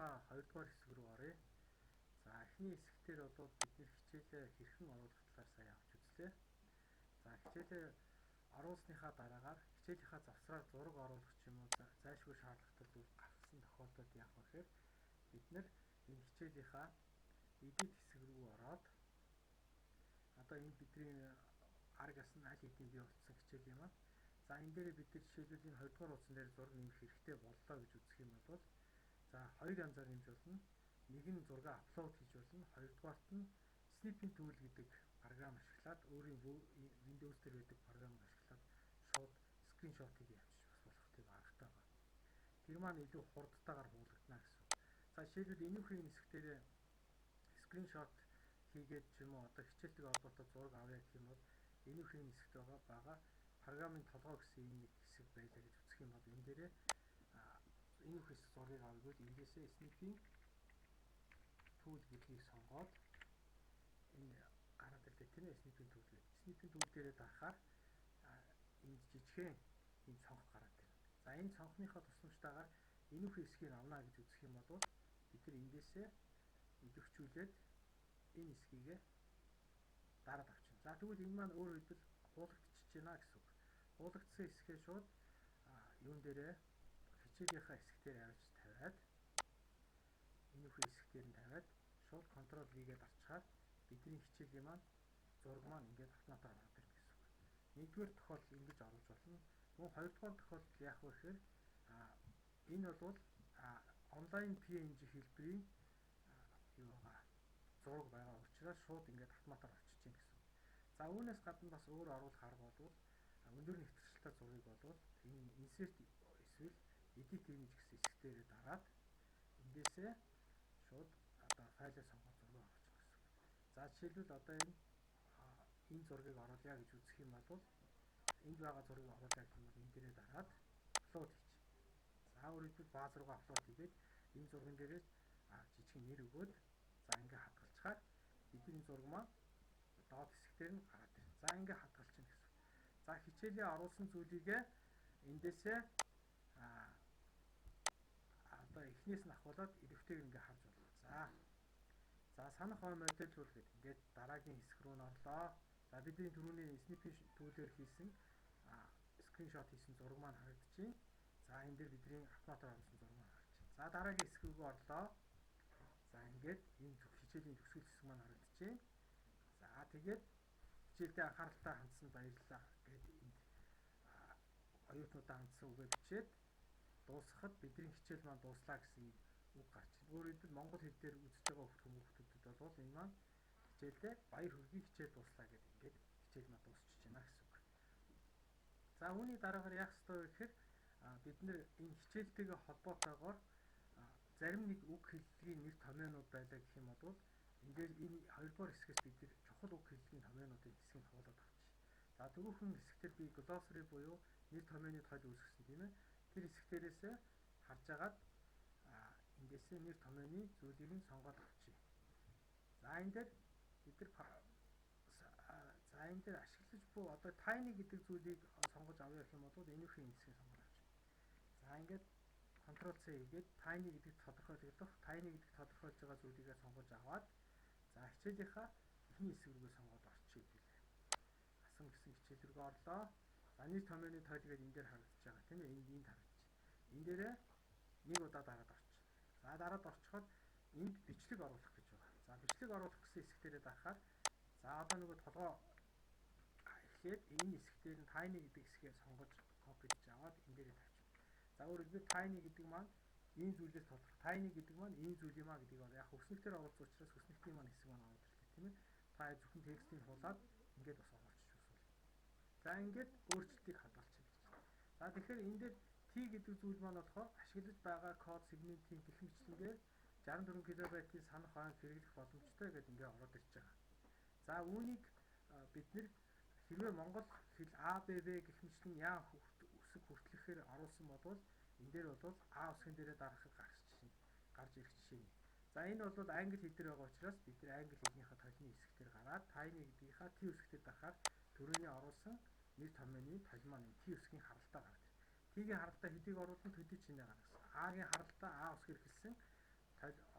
хичээлийнхаа 2 дугаар хэсэг рүү оръё. За эхний хэсгээр одоо бид нэр хичээлээ хэрхэн оруулах талаар сайн авч үзлээ. За хичээлээ оруулсныхаа дараагаар хичээлийнхаа завсраар зураг оруулах ч юм уу зайлшгүй шаардлагатай гарсан тохиолдолд яах вэ гэхээр бид нэр энэ хичээлийнхаа edit хэсэг рүү ороод одоо энэ бидний аргаас нь аль хэдийн бий болсон хичээл юм аа. За энэ дээр бид нар жишээлбэл энэ 2 дугаар утсан дээр зураг нэмэх хэрэгтэй боллоо гэж үзэх юм бол за хоёр янзаар нэмж болно. Нэг нь зураг аплод хийж болно. Хоёрдугаарт нь snipping tool гэдэг програм ашиглаад өөрийн Windows дээр байдаг програмыг ашиглаад шууд скриншотыг авчиж бас болохыг аргатай байна. Тэр маань илүү хурдтайгаар хуулгадана гэсэн. За жишээлбэл энүүхийн хэсэг дээр скриншот хийгээд ч юм уу одоо хичээлтэй холбоотой зураг авъя гэх юм бол энүүхийн хэсэгт байгаа програмын толгой гэсэн энэ хэсэг байлаа гэж үзэх юм бол энэ дээрээ энүүх хэсэг зургийг авъя гэвэл эндээсээ snipping tool гэдгийг сонгоод энэ гараад ирлээ тийм ээ snipping tool. Snipping tool дээрээ дарахаар энд жижигхэн энэ цонх гараад ирнэ. За энэ цонхныхоо тусламжтайгаар энүүхийн хэсгийг авна гэж үзэх юм бол бид нар эндээсээ идэвхжүүлээд энэ хэсгийг дараад авчихна. За тэгвэл энэ маань өөрөөр хэлбэл хуулагдчихж байна гэсэн үг. Хуулагдсан хэсгээ шууд юун дээрээ хичээлийнхаа хэсэг дээр авч тавиад энүүхийн хэсэг дээр нь тавиад шууд Ctrl V-гээд арчхаар бидний хичээлийн маань зураг маань ингээд автоматар ороод ирнэ гэсэн үг. Нэгдүгээр тохиолдол ингэж оруулж болно. Мөн хоёрдугаар тохиолдол яах вэ гэхээр энэ бол онлайн PNG хэлбэрийн зураг байгаа учраас шууд ингээд автоматар очиж чинь гэсэн. За үүнээс гадна бас өөр оруулах арга бол өндөр нэвтрэлтэй зургийг бол энэ insert эсвэл edit image гэсэн хэсэг дээр дараад эндээсээ шууд одоо файлаа сонгоод зураг оруулах гэсэн. За жишээлбэл одоо энэ зургийг оруулъя гэж үзэх юм бол энд байгаа зургийг оруулъя гэх юм бол энэ дээрээ дараад upload хийж. За өөрөлдвөл бааз руугаа upload хийгээд энэ зурган дээрээс жижиг нэр өгөөд за ингээ хадгалцахаар бидний зураг маань доод хэсгээр нь гараад ирнэ. За ингээ хадгалчихна гэсэн. За хичээлээ оруулсан зүйлийг эндээсээ одоо эхнээс нь ахуулаад идэвхтэйг ингээ харж болно. За санах хой модель гэдэг ингээд дараагийн хэсэг рүү н орлоо. За бидний түрүүний snipping tool-ээр хийсэн скриншот хийсэн зураг маань харагдчихээн. За энэ дээр бидний автоматар оруулсан зураг маань харагдчихээн. За дараагийн хэсэг рүү орлоо. За ингээд энэ хичээлийн төгсгөл хэсэг маань харагдчихээн. За тэгээд хичээлдээ анхааралтай хандсан баярлалаа гэдэг энд оюутнуудаа хандсан үгээ бичээд дуусгахад бидний хичээл маань дууслаа гэсэн үг гарч ирнэ. Өөрөөр хэлбэл монгол хэл дээр үзэж байгаа хүмүүстүүдэд бол энэ маань хичээлдээ баяр хүргэе хичээл дууслаа гэдэг ингээд хичээл маань дуусчихж байна гэсэн үг. За үүний дараагаар яах ёстой вэ гэхээр бид нэр энэ хичээлтэйгээ холбоотойгоор зарим нэг үг хэллэгийн нэр томьёонууд байлаа гэх юм бол энэ дээр энэ 2 дугаар хэсгээс бид нэр чухал үг хэллэгийн томьёонуудын хэсгийг хуулаад авчих. За түрүүхэн хэсгээр би glossary буюу нэр томьёоны тойл үүсгэсэн тийм ээ. Тэр хэсэг дээрээс харж агаад эндээсээ нэр томьёоны зүйлийг нь сонгоод авчий. За энэ дээр бид нар энэ дээр ашиглаж буй одоо tiny гэдэг зүйлийг сонгож авъя гэх юм бол энүүхийн хэсгийг сонгож авчих. За ингээд Ctrl C хийгээд tiny гэдэг тодорхойлогдох, tiny гэдэг тодорхойлж байгаа зүйлийгээ сонгож аваад за хичээлийнхаа эхний хэсэг рүүгээ сонгоод орчих гэлээ. Асан гэсэн хичээл рүү орлоо. За нэр томьёоны тойл гэдэг энэ дээр харагдаж байгаа тийм ээ. Энд харагдчих. Энэ дээрээ нэг удаа дараад орчих. За дараад орчиход энд бичлэг оруулах гэж байгаа. За бичлэг оруулах гэсэн хэсэг дээрээ дарахаар за одоо нөгөө толгой эхлээд энэ хэсэг дээр нь tiny гэдэг хэсгээ сонгож копиж аваад энэ дээрээ тавьчих. За өөрөлдвөл tiny гэдэг маань энэ зүйлээс тодорхой. Tiny гэдэг маань энэ зүйл юм а гэдгийг яг өснөлтөөр оруулсан учраас өснөлтийн маань хэсэг маань ороод ирлээ тийм ээ. Та зөвхөн текстийг хуулаад ингээд бас оруулчих шүүс. За ингээд өөрчлөлтийг хадгалчих гэж. За тэгэхээр энэ дээр T гэдэг зүйл маань болохоор ашиглаж байгаа код сегментийн гэх мэтлэнгээр 64 кБ-ийн санах хойно хэрэглэх боломжтой гэдэг ингээд ороод ирж байгаа. За үүнийг бид нэр хэрвээ монгол хэл ABV гэх мэтлэн яа үсэг хүртлэхээр оруулсан бодвол энэ дээр бол А үсгэн дээрээ дарахад гарч ирэх жишээ. За энэ бол англи хэл дээр байгаа учраас бид нар англи хэлнийхээ толны хэсгээр гараад tiny гэдгийнхаа T үсгээр дахаар төрөний оруулсан нэр томьёоны тол маань T үсгийн харалтаа гардаг. T-ийн харалтаа хэдийг оруулна төдий чинээ гаргасан. А-гийн харалтаа А үсгээр хэлсэн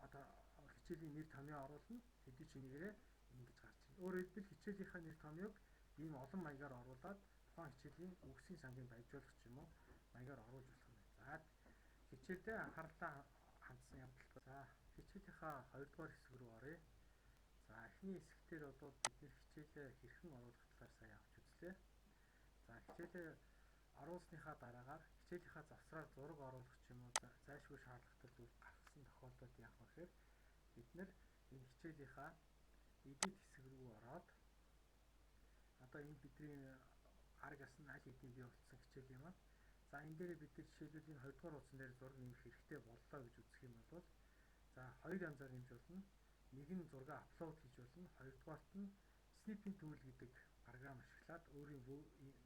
одоо хичээлийн нэр томьёо оруулна. Хэдий ч нэгээрээ ингэж гарч ирнэ. Өөрөөр хэлбэл хичээлийнхаа нэр томьёог ийм олон маягаар оруулаад тухайн хичээлийн үгсийн сангийн баяжуулагч юм уу маягаар оруулж болох юм. За хичээлдээ анхааралтай хандсан явдал. За хичээлийнхаа 2 дугаар хэсэг рүү оръё. За эхний хэсгээр бол бид нэр хичээлээ хэрхэн оруулах талаар сайн авч үзлээ. За хичээлээ оруулсныхаа дараагаар хичээлийнхаа завсраар зураг оруулах ч юм уу зайлшгүй шаардлагатай зүйл гаргасан тохиолдолд яах вэ гэхээр бид нэр энэ хичээлийнхаа edit хэсэг рүү ороод одоо энэ бидний аргаас нь аль хэдийн бий болсон хичээл юм аа. За энэ дээр бид нар жишээлбэл энэ 2 дугаар хуудсан дээр зураг нэмэх хэрэгтэй боллоо гэж үзэх юм бол за хоёр янзаар нэмж болно. Нэг нь зураг аплод хийж болно. Хоёрдугаарт нь Snipping Tool гэдэг програм ашиглаад өөрийн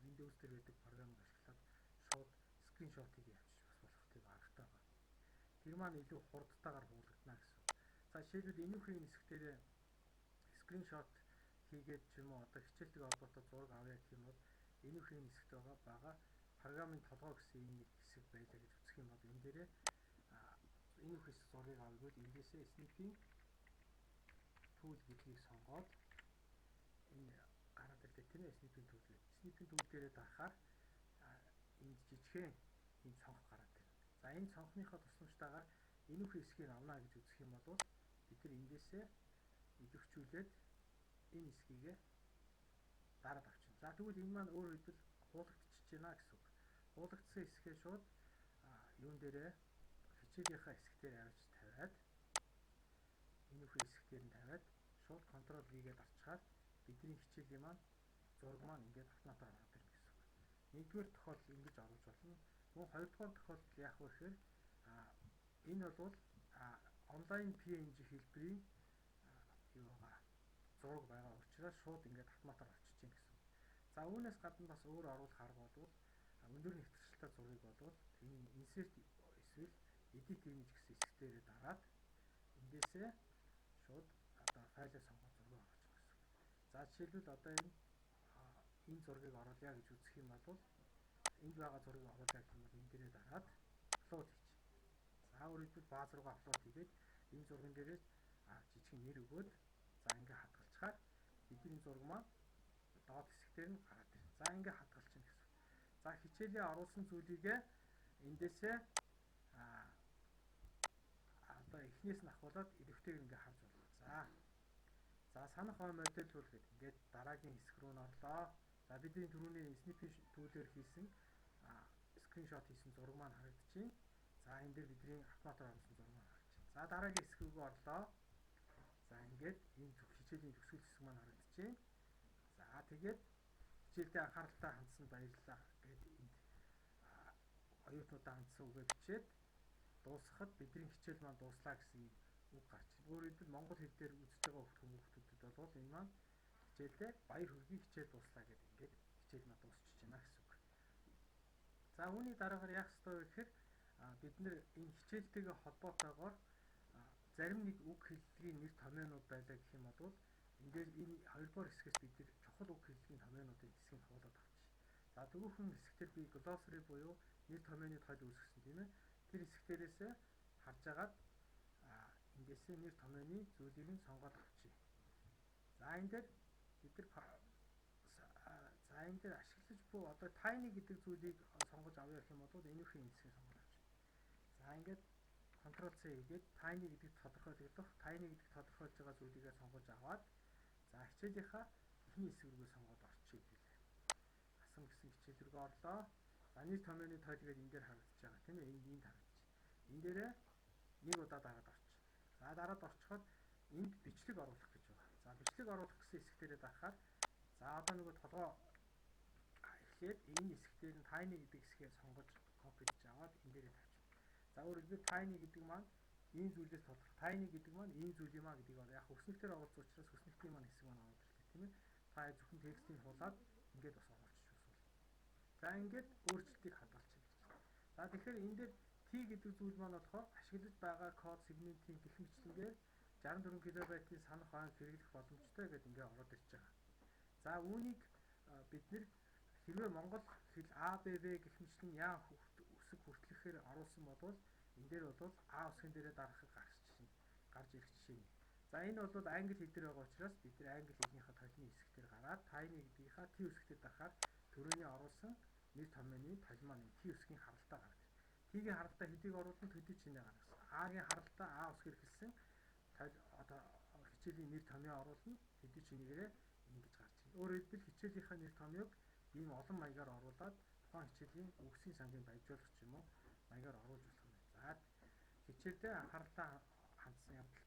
Windows дээр байдаг програмыг ашиглаад шууд скриншотыг явуулчих бас болохыг аргатай байна. Тэр маань илүү хурдтайгаар хуулгадана гэсэн. За жишээлбэл энүүхийн хэсэг дээр скриншот хийгээд ч юм уу одоо хичээлтэй холбоотой зураг авъя гэх юм бол энүүхийн хэсэгт байгаа програмын толгой гэсэн энэ нэг хэсэг байлаа гэж үзэх юм бол энэ дээрээ энүүх хэсэг зургийг авъя гэвэл эндээсээ Snipping Tool гэдгийг сонгоод энэ гараад ирлээ тийм ээ Snipping Tool. Snipping Tool дээрээ дарахаар энд жижигхэн энэ цонх гараад ирнэ. За энэ цонхныхоо тусламжтайгаар энүүхэн хэсгийг авна гэж үзэх юм бол бид нар эндээсээ идэвхжүүлээд энэ хэсгийг дараад авчихна. За тэгвэл энэ маань өөрөөр хэлбэл хуулагдчихж байна гэсэн үг. Хуулагдсан хэсгээ шууд юун дээрээ хичээлийнхаа хэсэг дээр авч тавиад энүүхэн хэсэг дээр нь тавиад шууд Ctrl V-гээд арчхаар бидний хичээлийн маань зураг маань ингээд автоматар ороод ирнэ гэсэн үг. Нэгдүгээр тохиолдол ингэж оруулж болно. Мөн хоёрдугаар тохиолдол яах вэ гэхээр энэ бол онлайн PNG хэлбэрийн юугаа зураг байгаа учраас шууд ингээд автоматар орчиж гин гэсэн. За үүнээс гадна бас өөр оруулах арга бол өндөр нэвтрэлтэй зургийг бол энэ insert эсвэл edit image гэсэн хэсгээрээ дараад эндээсээ шууд одоо файлаа сонгоод зураг оруулах гэсэн. За жишээлбэл одоо энэ зургийг оруулъя гэж үзэх юм бол энд байгаа зургийг оруулъя гэх юм бол энэ дээрээ дараад аплод хийж. За өөрөлдвөл бааз руугаа аплод хийгээд энэ зурган дээрээс жижигхэн нэр өгөөд за ингээ хадгалцгаар бидний зураг маань доод хэсгээр нь гараад ирнэ. За ингээ хадгалчихна гэсэн. За хичээлээ оруулсан зүйлийг эндээсээ одоо эхнээс нь ахуулаад идэвхтэйг ингээ харж болно. За санах бай модельлүүл гэдэг ингээд дараагийн хэсэг рүү н орлоо. За бидний түрүүний Snipping Tool-ээр хийсэн скриншот хийсэн зураг маань харагдчихээн. За энэ дээр бидний автоматар оруулсан зураг маань харагдчихээн. За дараагийн хэсэг рүү орлоо. За ингээд энэ хичээлийн төгсгөл хэсэг маань харагдчихээн. За тэгээд хичээлдээ анхааралтай хандсан баярлалаа гэдэг энд оюутнуудаа хандсан үгээ бичээд дуусгахад бидний хичээл маань дууслаа гэсэн үг гарч ирнэ. Өөрөөр хэлбэл монгол хэл дээр үзэж байгаа хүмүүстүүдэд бол энэ маань хичээлдээ баяр хүргэе хичээл дууслаа гэдэг ингээд хичээл маань дуусчихж байна гэсэн үг. За үүний дараагаар яах ёстой вэ гэхээр бид нэр энэ хичээлтэйгээ холбоотойгоор зарим нэг үг хэллэгийн нэр томьёонууд байлаа гэх юм бол энэ дээр энэ 2 дугаар хэсгээс бид нэр чухал үг хэллэгийн томьёонуудын хэсгийг хавуулаад авчих. За дөрөвхөн хэсгээр би glossary буюу нэр томьёоны тойл үүсгэсэн тийм ээ. Тэр хэсгээрээс харж агаад эндээсээ нэр томьёоны зүйлийг нь сонгоод авчий. За энэ дээр бид нар энэ дээр ашиглаж буй одоо tiny гэдэг зүйлийг сонгож авъя гэх юм бол энүүхийн хэсгийг сонгож авчих. За ингээд Ctrl C хийгээд tiny гэдэг тодорхойлогдох, tiny гэдэг тодорхойлж байгаа зүйлийгээ сонгож аваад за хичээлийнхаа эхний хэсэг рүүгээ сонгоод орчих гэлээ. Асан гэсэн хичээл рүү орлоо. За нэр томьёоны тойл гэдэг энэ дээр харагдаж байгаа тийм ээ. Энд харагдчих. Энэ дээрээ нэг удаа дараад орчих. За дараад орчиход энд бичлэг оруулах гэж байгаа. За бичлэг оруулах гэсэн хэсэг дээрээ дарахаар за одоо нөгөө толгой эхлээд энэ хэсэг дээр нь tiny гэдэг хэсгээ сонгож копи хийж аваад энэ дээрээ тавьчих. За өөрөлдвөл tiny гэдэг маань ийм зүйлээс тодорхой. Tiny гэдэг маань ийм зүйл юм а гэдгийг яг өснөлтөөр оруулсан учраас өснөлтийн маань хэсэг маань ороод ирлээ тийм ээ. Та зөвхөн текстийг хуулаад ингээд бас оруулчих шүүсвэл. За ингээд өөрчлөлтийг хадгалчих гэж байна. За тэгэхээр энэ дээр T гэдэг зүйл маань болохоор ашиглаж байгаа код сегментийн гэх мэтлэнгээр 64 кБ-ийн санах хойно хэрэглэх боломжтой гэдээ ингээд ороод ирж байгаа. За үүнийг бид нэр хэрвээ монгол хэл ABB гэх мэтлэн яа үсэг хүртлэхээр оруулсан бодвол энэ дээр бол А үсгэн дээрээ дарахыг гаргачихна. гарч ирэх жишээ нь. За энэ бол англи хэл дээр байгаа учраас бид нэр англи хэлнийхээ толны хэсэг дээр гараад тайны гэдгийнхаа T үсэгтэд дахаар төрөний оруулсан нэр томьёоны толимоо нэг T үсгийн харалтаа гаргаж. T-ийн харалтаа хэдийг оруулсан төдий чинээ гаргасан. A-гийн харалтаа A үсгээр эхэлсэн одоо хичээлийн нэр томьёо оруулна төдий чинээрээ ингэж гарч ирнэ. Өөрөөр хэлбэл хичээлийнхаа нэр томьёог ийм олон маягаар оруулаад тухайн хичээлийн үгсийн сангийн баяжуулах ч юм уу маягаар оруулж болох юм. За хичээлдээ анхааралтай хандсан явдал